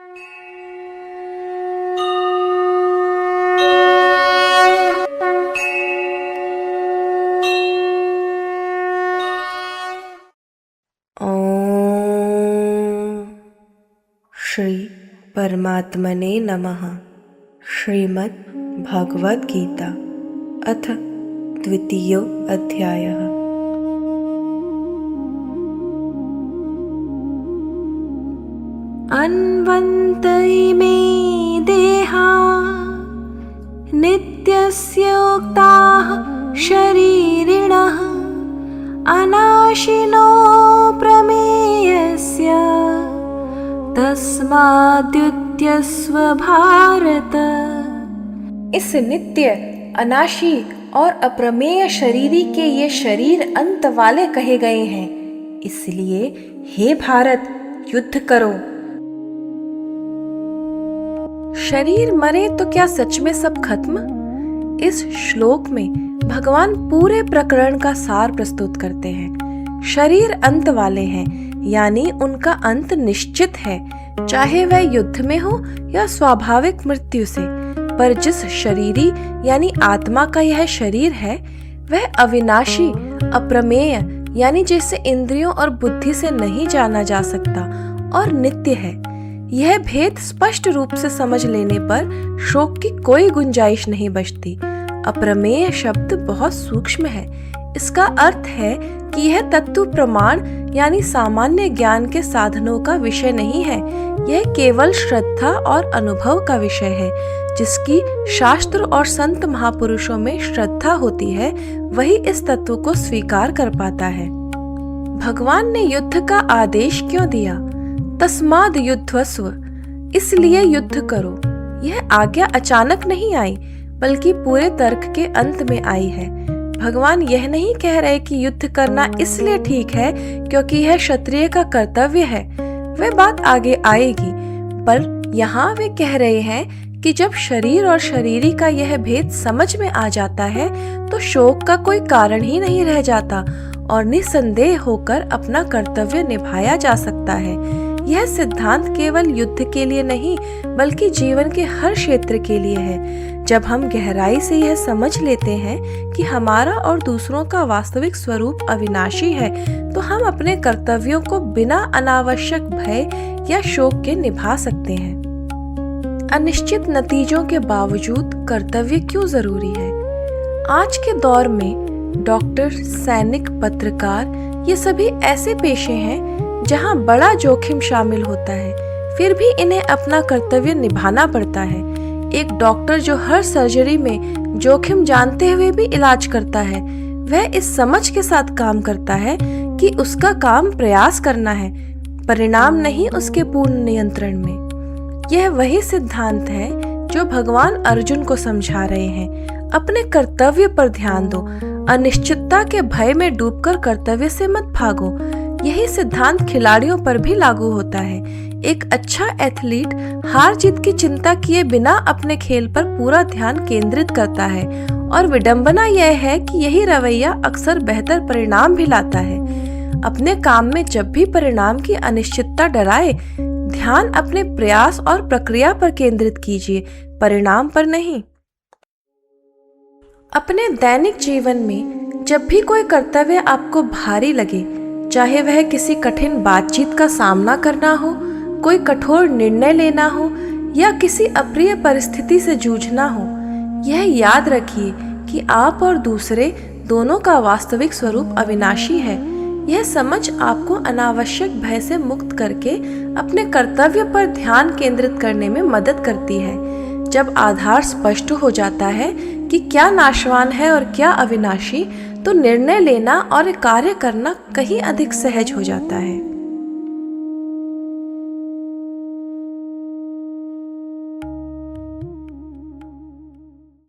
ओम श्री परमात्मने नमः। श्रीमद् भगवद गीता अथ द्वितीयो अध्यायः। अन्वन्त इमे देहा नित्यस्य उक्ताः शरीरिणः अनाशिनो प्रमेयस्य तस्माद्युध्यस्व भारत। इस नित्य, अनाशी और अप्रमेय शरीरी के ये शरीर अंत वाले कहे गए हैं, इसलिए हे भारत युद्ध करो। शरीर मरे तो क्या सच में सब खत्म? इस श्लोक में भगवान पूरे प्रकरण का सार प्रस्तुत करते हैं। शरीर अंत वाले हैं, यानी उनका अंत निश्चित है, चाहे वह युद्ध में हो या स्वाभाविक मृत्यु से। पर जिस शरीरी यानी आत्मा का यह शरीर है, वह अविनाशी, अप्रमेय यानी जिसे इंद्रियों और बुद्धि से नहीं जाना जा सकता और नित्य है। यह भेद स्पष्ट रूप से समझ लेने पर शोक की कोई गुंजाइश नहीं बचती। अप्रमेय शब्द बहुत सूक्ष्म है। इसका अर्थ है कि यह तत्व प्रमाण यानी सामान्य ज्ञान के साधनों का विषय नहीं है। यह केवल श्रद्धा और अनुभव का विषय है। जिसकी शास्त्र और संत महापुरुषों में श्रद्धा होती है, वही इस तत्व को स्वीकार कर पाता है। भगवान ने युद्ध का आदेश क्यों दिया? तस्माद युध्यस्व, इसलिए युद्ध करो। यह आज्ञा अचानक नहीं आई, बल्कि पूरे तर्क के अंत में आई है। भगवान यह नहीं कह रहे कि युद्ध करना इसलिए ठीक है क्योंकि यह क्षत्रिय का कर्तव्य है, वह बात आगे आएगी। पर यहाँ वे कह रहे हैं कि जब शरीर और शरीरी का यह भेद समझ में आ जाता है तो शोक का कोई कारण ही नहीं रह जाता और निसंदेह होकर अपना कर्तव्य निभाया जा सकता है। यह सिद्धांत केवल युद्ध के लिए नहीं, बल्कि जीवन के हर क्षेत्र के लिए है। जब हम गहराई से यह समझ लेते हैं कि हमारा और दूसरों का वास्तविक स्वरूप अविनाशी है, तो हम अपने कर्तव्यों को बिना अनावश्यक भय या शोक के निभा सकते हैं। अनिश्चित नतीजों के बावजूद कर्तव्य क्यों जरूरी है? आज के दौर में डॉक्टर, सैनिक, पत्रकार ये सभी ऐसे पेशे हैं जहां बड़ा जोखिम शामिल होता है, फिर भी इन्हें अपना कर्तव्य निभाना पड़ता है। एक डॉक्टर जो हर सर्जरी में जोखिम जानते हुए भी इलाज करता है, वह इस समझ के साथ काम करता है कि उसका काम प्रयास करना है, परिणाम नहीं उसके पूर्ण नियंत्रण में। यह वही सिद्धांत है जो भगवान अर्जुन को समझा रहे हैं। अपने कर्तव्य पर ध्यान दो, अनिश्चितता के भय में डूबकर कर्तव्य से मत भागो। यही सिद्धांत खिलाड़ियों पर भी लागू होता है। एक अच्छा एथलीट हार जीत की चिंता किए बिना अपने खेल पर पूरा ध्यान केंद्रित करता है, और विडंबना यह है कि यही रवैया अक्सर बेहतर परिणाम भी लाता है। अपने काम में जब भी परिणाम की अनिश्चितता डराए, ध्यान अपने प्रयास और प्रक्रिया पर केंद्रित कीजिए, परिणाम पर नहीं। अपने दैनिक जीवन में जब भी कोई कर्तव्य आपको भारी लगे, चाहे वह किसी कठिन बातचीत का सामना करना हो, कोई कठोर निर्णय लेना हो या किसी अप्रिय परिस्थिति से जूझना हो, यह याद रखिए कि आप और दूसरे दोनों का वास्तविक स्वरूप अविनाशी है। यह समझ आपको अनावश्यक भय से मुक्त करके अपने कर्तव्य पर ध्यान केंद्रित करने में मदद करती है। जब आधार स्पष्ट हो जाता है कि क्या नाशवान है और क्या अविनाशी, तो निर्णय लेना और कार्य करना कहीं अधिक सहज हो जाता है।